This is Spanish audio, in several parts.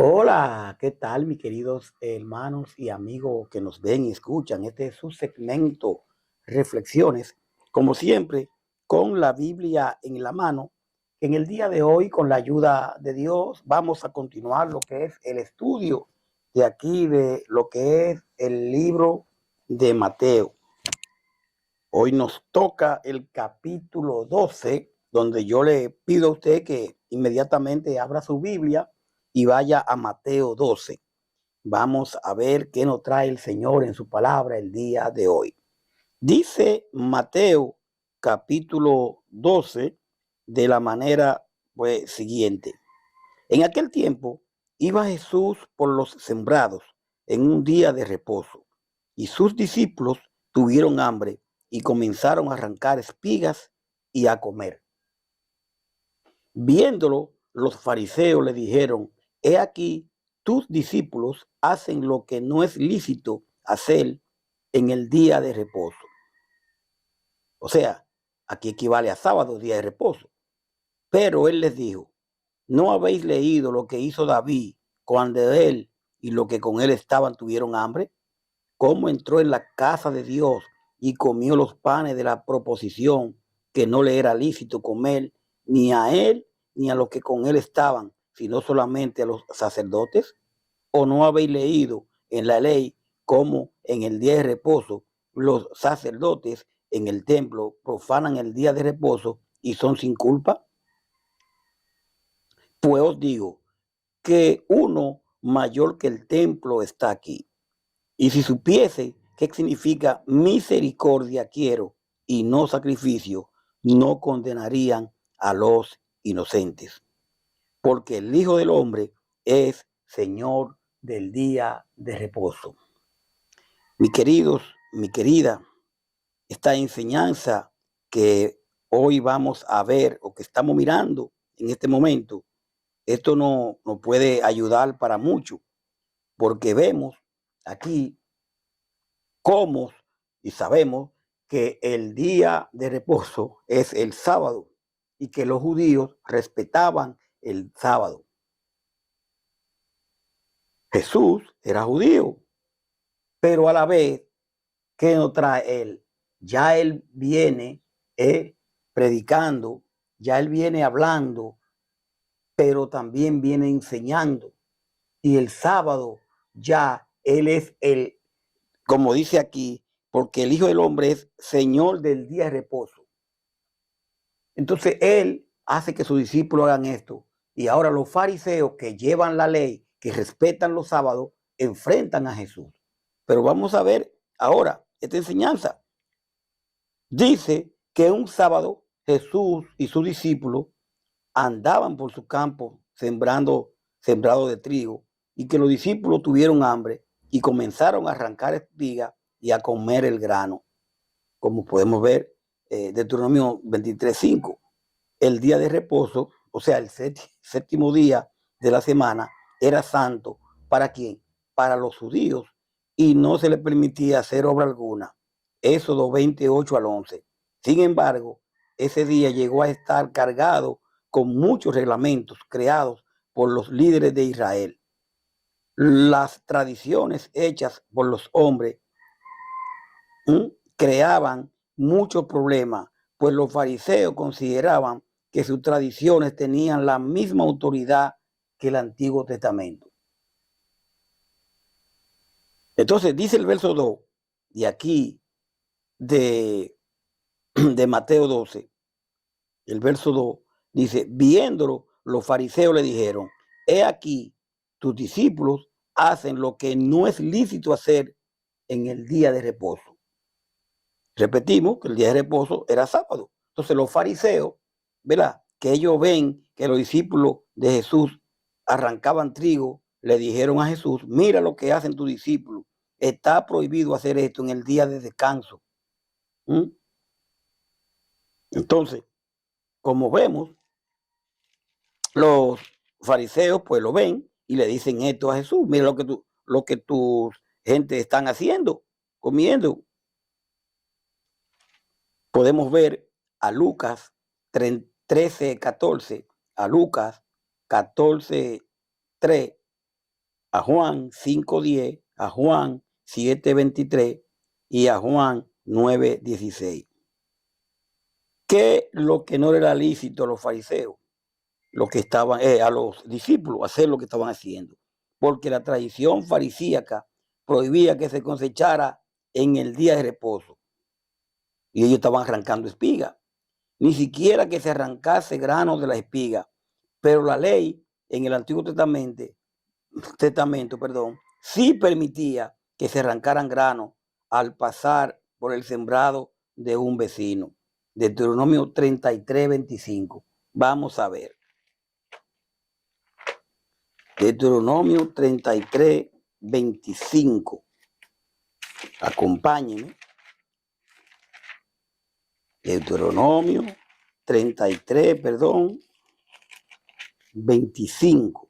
Hola, ¿qué tal, mis queridos hermanos y amigos que nos ven y escuchan? Este es su segmento, Reflexiones, como siempre, con la Biblia en la mano. En el día de hoy, con la ayuda de Dios, vamos a continuar lo que es el estudio de aquí, de lo que es el libro de Mateo. Hoy nos toca el capítulo 12, donde yo le pido a usted que inmediatamente abra su Biblia y vaya a Mateo 12. Vamos a ver qué nos trae el Señor en su palabra el día de hoy. Dice Mateo capítulo 12 de la manera siguiente. En aquel tiempo iba Jesús por los sembrados en un día de reposo, y sus discípulos tuvieron hambre y comenzaron a arrancar espigas y a comer. Viéndolo, los fariseos le dijeron: He aquí, tus discípulos hacen lo que no es lícito hacer en el día de reposo. O sea, aquí equivale a sábado, día de reposo. Pero él les dijo: ¿No habéis leído lo que hizo David cuando él y los que con él estaban tuvieron hambre? ¿Cómo entró en la casa de Dios y comió los panes de la proposición, que no le era lícito comer ni a él ni a los que con él estaban, sino solamente a los sacerdotes? ¿O no habéis leído en la ley cómo en el día de reposo los sacerdotes en el templo profanan el día de reposo y son sin culpa? Pues os digo que uno mayor que el templo está aquí. Y si supiese qué significa misericordia quiero y no sacrificio, no condenarían a los inocentes. Porque el Hijo del Hombre es Señor del día de reposo. Mis queridos, mi querida, esta enseñanza que hoy vamos a ver o que estamos mirando en este momento, esto nos puede ayudar para mucho, porque vemos aquí cómo y sabemos que el día de reposo es el sábado y que los judíos respetaban el sábado. Jesús era judío, pero a la vez, ¿qué nos trae él? Ya él viene predicando, ya él viene hablando, pero también viene enseñando. Y el sábado ya él es como dice aquí, porque el Hijo del Hombre es Señor del día de reposo. Entonces él hace que sus discípulos hagan esto. Y ahora los fariseos que llevan la ley, que respetan los sábados, enfrentan a Jesús. Pero vamos a ver ahora esta enseñanza. Dice que un sábado Jesús y sus discípulos andaban por su campo sembrado de trigo, y que los discípulos tuvieron hambre y comenzaron a arrancar espigas y a comer el grano, como podemos ver Deuteronomio 23:5. El día de reposo, o sea, el séptimo día de la semana, era santo. ¿Para quién? Para los judíos, y no se les permitía hacer obra alguna. Éxodo 28:11. Sin embargo, ese día llegó a estar cargado con muchos reglamentos creados por los líderes de Israel. Las tradiciones hechas por los hombres creaban muchos problemas, pues los fariseos consideraban que sus tradiciones tenían la misma autoridad que el Antiguo Testamento. Entonces dice el verso 2 de aquí de, de Mateo 12, el verso 2 dice: viéndolo, los fariseos le dijeron: he aquí, tus discípulos hacen lo que no es lícito hacer en el día de reposo. Repetimos que el día de reposo era sábado. Entonces los fariseos, ¿verdad? Que ellos ven que los discípulos de Jesús arrancaban trigo, le dijeron a Jesús: mira lo que hacen tus discípulos. Está prohibido hacer esto en el día de descanso. ¿Mm? Entonces, como vemos, los fariseos pues lo ven y le dicen esto a Jesús: mira lo que tus gente están haciendo, comiendo. Podemos ver a Lucas 13:14, a Lucas 14:3, a Juan 5:10, a Juan 7:23 y a Juan 9:16. ¿Qué es lo que no era lícito a los fariseos? Lo que estaban, a los discípulos, hacer lo que estaban haciendo. Porque la tradición farisíaca prohibía que se cosechara en el día de reposo. Y ellos estaban arrancando espigas. Ni siquiera que se arrancase granos de la espiga. Pero la ley en el Antiguo Testamento, sí permitía que se arrancaran granos al pasar por el sembrado de un vecino. Deuteronomio 33:25. Vamos a ver. Deuteronomio 33:25. Acompáñenme. Deuteronomio 25,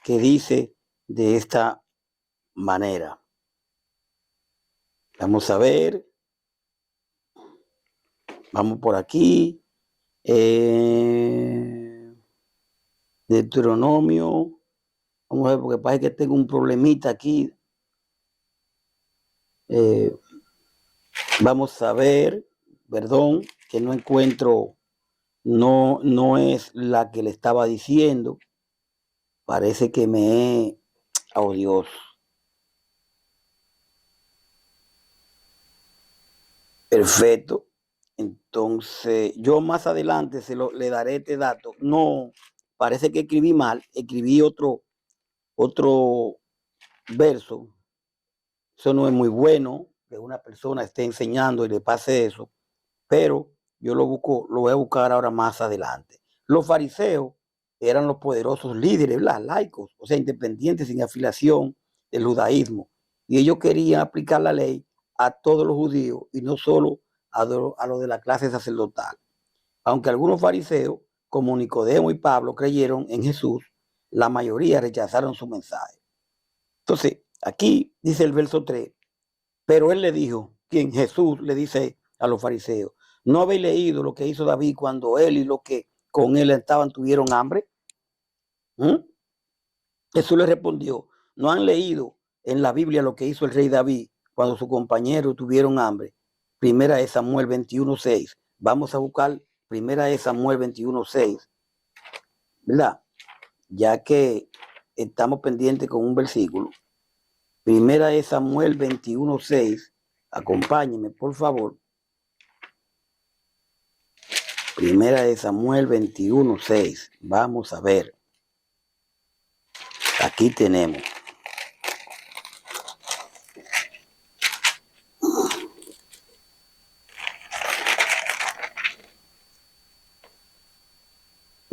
que dice de esta manera. Vamos a ver. Vamos por aquí. Deuteronomio. Vamos a ver, porque parece que tengo un problemita aquí. Vamos a ver, perdón, que no encuentro, no es la que le estaba diciendo. Parece que me he, oh Dios. Perfecto. Entonces, yo más adelante le daré este dato. No, parece que escribí mal, escribí otro verso. Eso no es muy bueno que una persona esté enseñando y le pase eso, pero yo lo voy a buscar ahora más adelante. Los fariseos eran los poderosos líderes, laicos, o sea, independientes sin afiliación del judaísmo, y ellos querían aplicar la ley a todos los judíos y no solo a los de la clase sacerdotal. Aunque algunos fariseos, como Nicodemo y Pablo, creyeron en Jesús, la mayoría rechazaron su mensaje. Entonces, aquí dice el verso 3, pero él le dijo, quien Jesús le dice a los fariseos, ¿no habéis leído lo que hizo David cuando él y los que con él estaban tuvieron hambre? Jesús le respondió, ¿no han leído en la Biblia lo que hizo el rey David cuando sus compañeros tuvieron hambre? Primera de Samuel 21:6. Vamos a buscar Primera de Samuel 21:6, ¿verdad? Ya que estamos pendientes con un versículo. Primera de Samuel 21:6. Acompáñenme, por favor. Primera de Samuel 21:6. Vamos a ver. Aquí tenemos.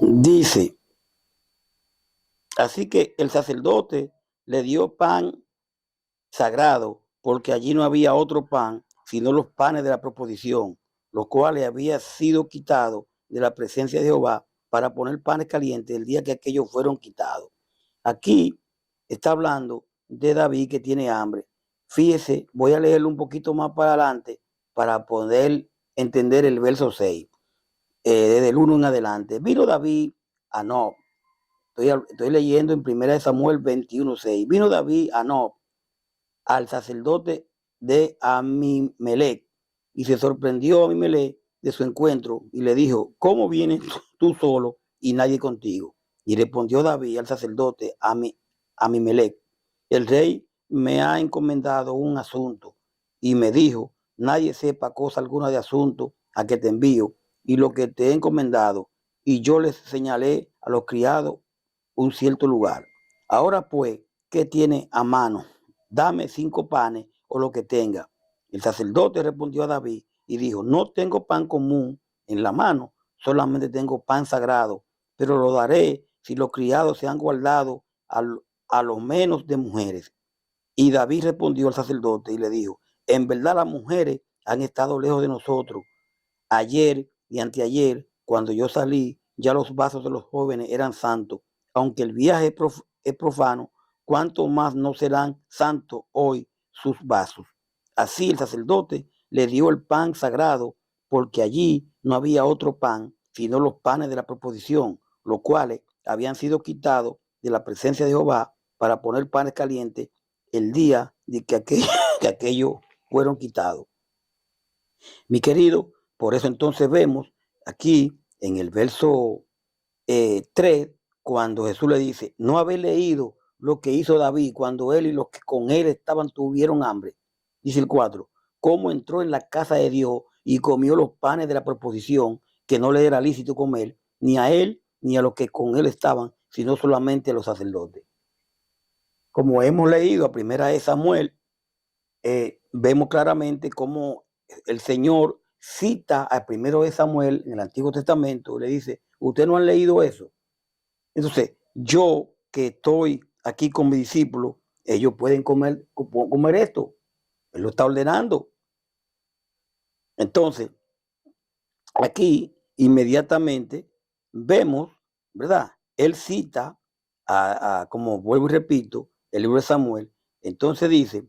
Dice, así que el sacerdote le dio pan sagrado, porque allí no había otro pan, sino los panes de la proposición, los cuales habían sido quitados de la presencia de Jehová para poner panes calientes el día que aquellos fueron quitados. Aquí está hablando de David que tiene hambre. Fíjese, voy a leerlo un poquito más para adelante para poder entender el verso 6. Desde el 1 en adelante. Vino David a Nob. Estoy leyendo en 1 Samuel 21:6. Vino David a Nob, al sacerdote de Amimelec, y se sorprendió Amimelec de su encuentro y le dijo, ¿cómo vienes tú solo y nadie contigo? Y respondió David al sacerdote Amimelec, el rey me ha encomendado un asunto y me dijo, nadie sepa cosa alguna de asunto a que te envío y lo que te he encomendado. Y yo les señalé a los criados un cierto lugar. Ahora pues, ¿qué tiene a mano? Dame 5 panes o lo que tenga. El sacerdote respondió a David y dijo, no tengo pan común en la mano, solamente tengo pan sagrado, pero lo daré si los criados se han guardado a lo menos de mujeres. Y David respondió al sacerdote y le dijo, en verdad las mujeres han estado lejos de nosotros. Ayer y anteayer, cuando yo salí, ya los vasos de los jóvenes eran santos. Aunque el viaje es profano, ¿cuánto más no serán santos hoy sus vasos? Así el sacerdote le dio el pan sagrado, porque allí no había otro pan, sino los panes de la proposición, los cuales habían sido quitados de la presencia de Jehová para poner panes calientes el día de que aquellos fueron quitados. Mi querido, por eso entonces vemos aquí en el verso 3, cuando Jesús le dice, ¿no habéis leído lo que hizo David cuando él y los que con él estaban tuvieron hambre? Dice el 4, cómo entró en la casa de Dios y comió los panes de la proposición, que no le era lícito comer, ni a él ni a los que con él estaban, sino solamente a los sacerdotes. Como hemos leído a primera de Samuel, vemos claramente cómo el Señor cita al primero de Samuel en el Antiguo Testamento, le dice, ¿ustedes no han leído eso? Entonces, yo que estoy aquí con mis discípulos, ellos pueden comer esto. Él lo está ordenando. Entonces, aquí inmediatamente vemos, ¿verdad? Él cita, como vuelvo y repito, el libro de Samuel. Entonces dice,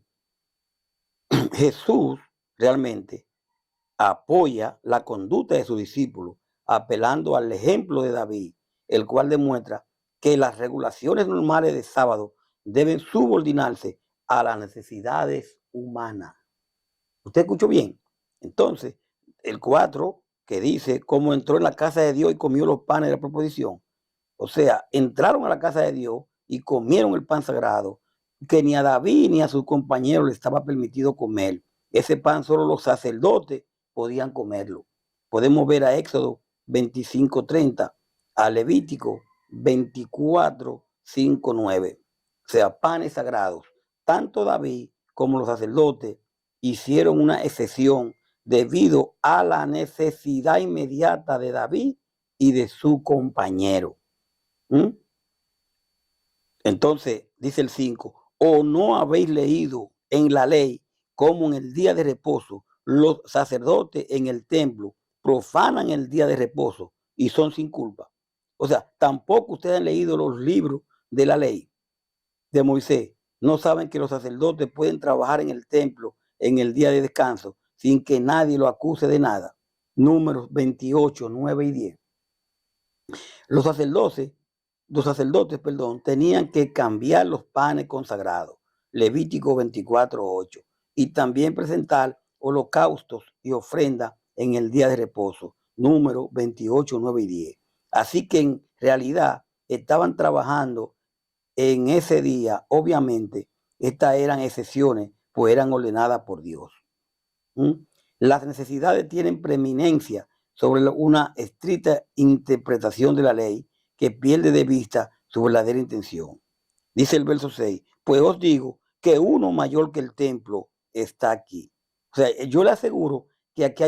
Jesús realmente apoya la conducta de sus discípulos, apelando al ejemplo de David, el cual demuestra que las regulaciones normales de sábado deben subordinarse a las necesidades humanas. ¿Usted escuchó bien? Entonces, el 4, que dice cómo entró en la casa de Dios y comió los panes de la proposición. O sea, entraron a la casa de Dios y comieron el pan sagrado, que ni a David ni a sus compañeros le estaba permitido comer. Ese pan solo los sacerdotes podían comerlo. Podemos ver a Éxodo 25:30, a Levítico 24:5-9. O sea, panes sagrados. Tanto David como los sacerdotes hicieron una excepción debido a la necesidad inmediata de David y de su compañero. Entonces, dice el 5, ¿o no habéis leído en la ley cómo en el día de reposo los sacerdotes en el templo profanan el día de reposo y son sin culpa? O sea, tampoco ustedes han leído los libros de la ley de Moisés. No saben que los sacerdotes pueden trabajar en el templo en el día de descanso sin que nadie lo acuse de nada. Números 28, 9 y 10. Los sacerdotes, tenían que cambiar los panes consagrados, Levítico 24:8, y también presentar holocaustos y ofrendas en el día de reposo, número 28, 9 y 10. Así que en realidad estaban trabajando en ese día. Obviamente, estas eran excepciones, pues eran ordenadas por Dios. Las necesidades tienen preeminencia sobre una estricta interpretación de la ley que pierde de vista su verdadera intención. Dice el verso 6, pues os digo que uno mayor que el templo está aquí. O sea, yo le aseguro que aquí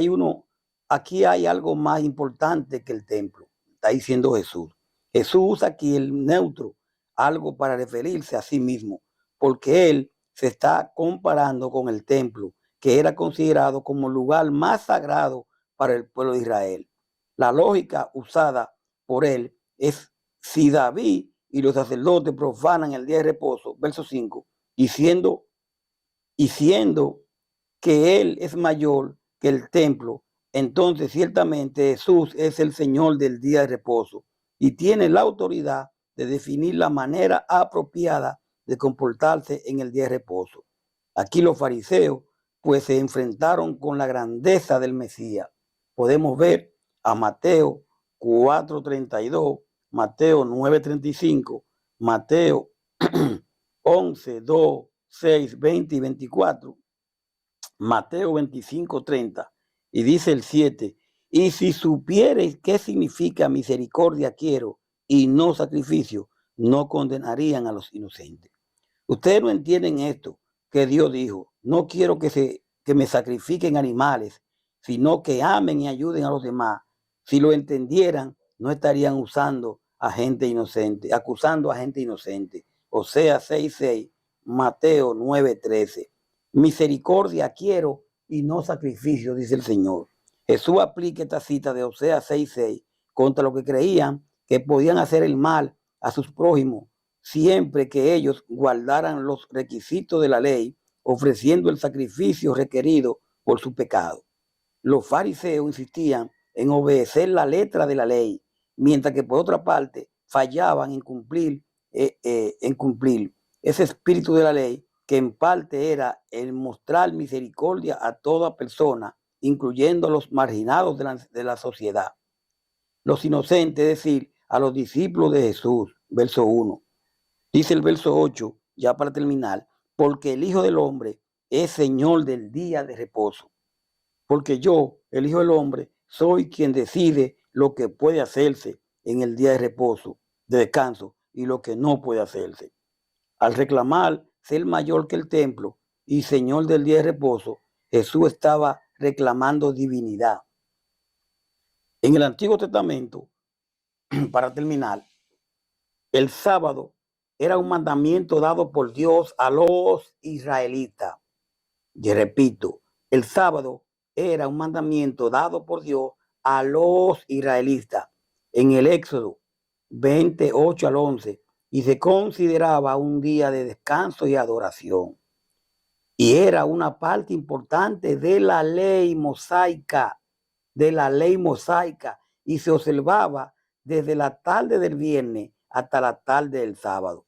hay algo más importante que el templo, está diciendo Jesús. Jesús usa aquí el neutro, algo para referirse a sí mismo, porque él se está comparando con el templo, que era considerado como el lugar más sagrado para el pueblo de Israel. La lógica usada por él es, si David y los sacerdotes profanan el día de reposo, verso 5, y siendo que él es mayor que el templo, entonces ciertamente Jesús es el Señor del día de reposo y tiene la autoridad de definir la manera apropiada de comportarse en el día de reposo. Aquí los fariseos pues se enfrentaron con la grandeza del Mesías. Podemos ver a Mateo 4:32, Mateo 9:35, Mateo 11:2, 6, 20 y 24, Mateo 25:30, y dice el 7, y si supiereis qué significa misericordia quiero y no sacrificio, no condenarían a los inocentes. Ustedes no entienden esto, que Dios dijo, no quiero que me sacrifiquen animales, sino que amen y ayuden a los demás. Si lo entendieran, no estarían usando a gente inocente, acusando a gente inocente. Oseas 6:6, Mateo 9:13. Misericordia quiero y no sacrificio, dice el Señor. Jesús aplica esta cita de Oseas 6:6 contra los que creían que podían hacer el mal a sus prójimos siempre que ellos guardaran los requisitos de la ley, ofreciendo el sacrificio requerido por su pecado. Los fariseos insistían en obedecer la letra de la ley, mientras que por otra parte fallaban en cumplir ese espíritu de la ley, que en parte era el mostrar misericordia a toda persona, incluyendo a los marginados de la sociedad, los inocentes, es decir, a los discípulos de Jesús. Verso 1. Dice el verso 8, ya para terminar, porque el Hijo del Hombre es Señor del día de reposo. Porque yo, el Hijo del Hombre, soy quien decide lo que puede hacerse en el día de reposo, de descanso, y lo que no puede hacerse. Al reclamar ser mayor que el templo y Señor del día de reposo, Jesús estaba reclamando divinidad. En el Antiguo Testamento, para terminar, el sábado era un mandamiento dado por Dios a los israelitas. Y repito, el sábado era un mandamiento dado por Dios a los israelitas en el Éxodo 28 al 11, y se consideraba un día de descanso y adoración. Y era una parte importante de la ley mosaica, y se observaba desde la tarde del viernes hasta la tarde del sábado.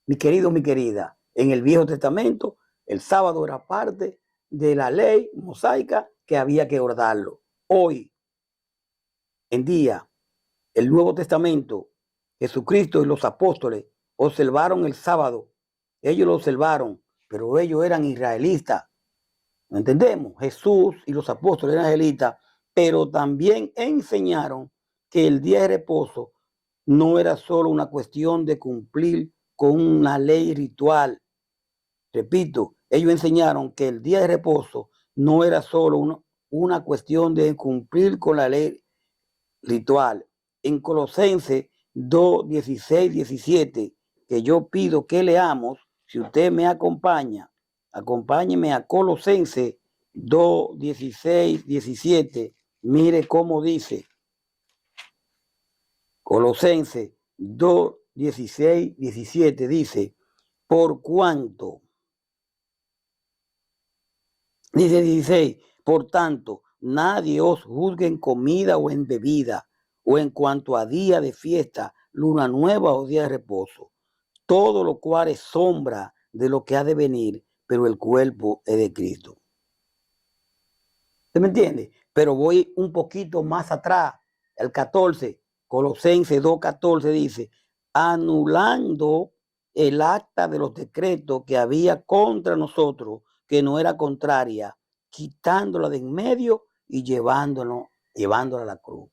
Mi querido, mi querida, en el Viejo Testamento, el sábado era parte de la ley mosaica que había que guardarlo. Hoy en día, el Nuevo Testamento, Jesucristo y los apóstoles observaron el sábado. Ellos lo observaron, pero ellos eran israelitas. ¿No entendemos? Jesús y los apóstoles eran israelitas, pero también enseñaron que el día de reposo no era solo una cuestión de cumplir con una ley ritual. Repito, ellos enseñaron que el día de reposo no era solo una cuestión de cumplir con la ley ritual. En Colosenses 2, 16, 17, que yo pido que leamos, si usted me acompaña, acompáñeme a Colosenses 2, 16, 17. Mire cómo dice. Colosenses 2, 16, 17 dice, por cuanto, dice 16, por tanto, nadie os juzgue en comida o en bebida, o en cuanto a día de fiesta, luna nueva o día de reposo, todo lo cual es sombra de lo que ha de venir, pero el cuerpo es de Cristo. ¿Usted me entiende? Pero voy un poquito más atrás, el 14, Colosenses 2:14 dice, anulando el acta de los decretos que había contra nosotros, que no era contraria, quitándola de en medio y llevándola a la cruz.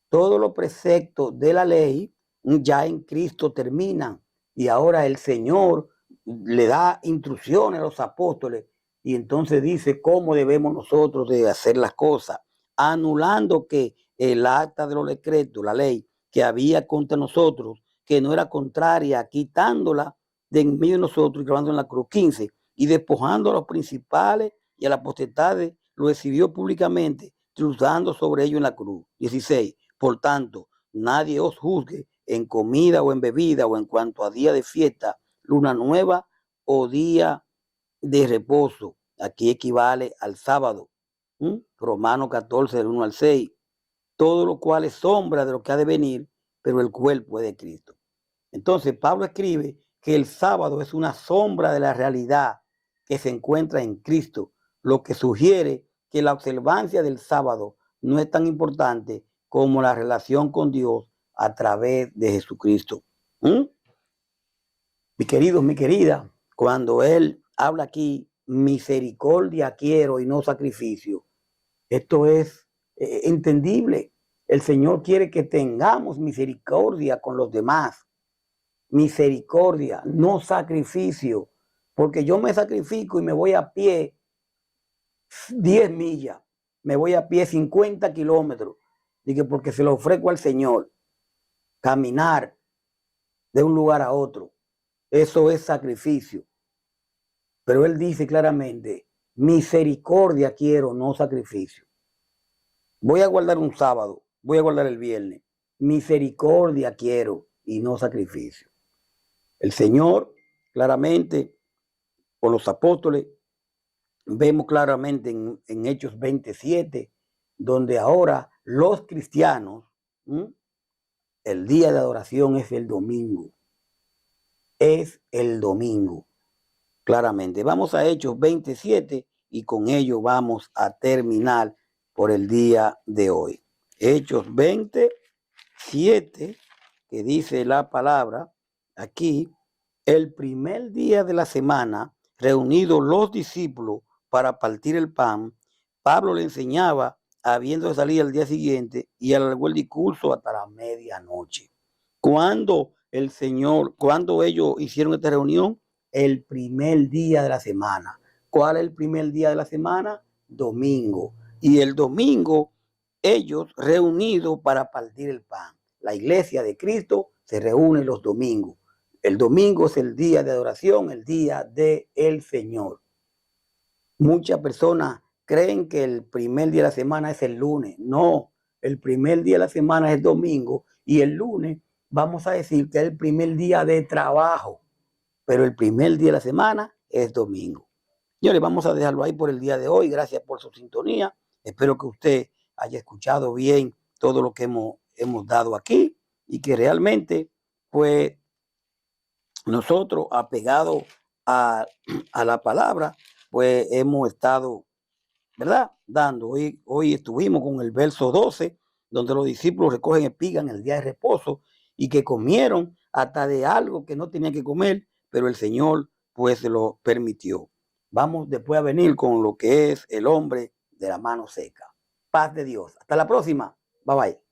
Todos los preceptos de la ley ya en Cristo terminan, y ahora el Señor le da instrucciones a los apóstoles y entonces dice cómo debemos nosotros de hacer las cosas, anulando que el acta de los decretos, la ley que había contra nosotros, que no era contraria, quitándola de en medio de nosotros y clavándola en la cruz. 15, y despojando a los principales y a las potestades, lo exhibió públicamente, triunfando sobre ellos en la cruz. 16, por tanto, nadie os juzgue en comida o en bebida o en cuanto a día de fiesta, luna nueva o día de reposo. Aquí equivale al sábado. Romanos 14, del 1 al 6. Todo lo cual es sombra de lo que ha de venir, pero el cuerpo es de Cristo. Entonces, Pablo escribe que el sábado es una sombra de la realidad que se encuentra en Cristo, lo que sugiere que la observancia del sábado no es tan importante como la relación con Dios a través de Jesucristo. Mi querido, mi querida, cuando él habla aquí, misericordia quiero y no sacrificio, esto es entendible. El Señor quiere que tengamos misericordia con los demás. Misericordia, no sacrificio. Porque yo me sacrifico y me voy a pie 10 millas, me voy a pie 50 kilómetros. Dije, porque se lo ofrezco al Señor. Caminar de un lugar a otro. Eso es sacrificio. Pero Él dice claramente, misericordia quiero, no sacrificio. Voy a guardar un sábado, voy a guardar el viernes. Misericordia quiero y no sacrificio. El Señor, claramente, con los apóstoles, vemos claramente en Hechos 27, donde ahora los cristianos, el día de adoración es el domingo. es el domingo. Claramente. Vamos a Hechos 27 y con ello vamos a terminar por el día de hoy. Hechos 27, que dice la palabra aquí, el primer día de la semana, reunidos los discípulos para partir el pan, Pablo le enseñaba, habiendo salido al día siguiente, y alargó el discurso hasta la medianoche. Cuando ellos hicieron esta reunión, el primer día de la semana. ¿Cuál es el primer día de la semana? Domingo. Y el domingo, ellos reunidos para partir el pan. La iglesia de Cristo se reúne los domingos. El domingo es el día de adoración, el día del Señor. Muchas personas creen que el primer día de la semana es el lunes. No, el primer día de la semana es domingo y el lunes vamos a decir que es el primer día de trabajo, pero el primer día de la semana es domingo. Señores, vamos a dejarlo ahí por el día de hoy. Gracias por su sintonía. Espero que usted haya escuchado bien todo lo que hemos dado aquí y que realmente, pues, nosotros apegados a la palabra, pues hemos estado, ¿verdad? Dando. Hoy estuvimos con el verso 12, donde los discípulos recogen espigas en el día de reposo y que comieron hasta de algo que no tenían que comer, pero el Señor pues se lo permitió. Vamos después a venir con lo que es el hombre de la mano seca. Paz de Dios. Hasta la próxima. Bye bye.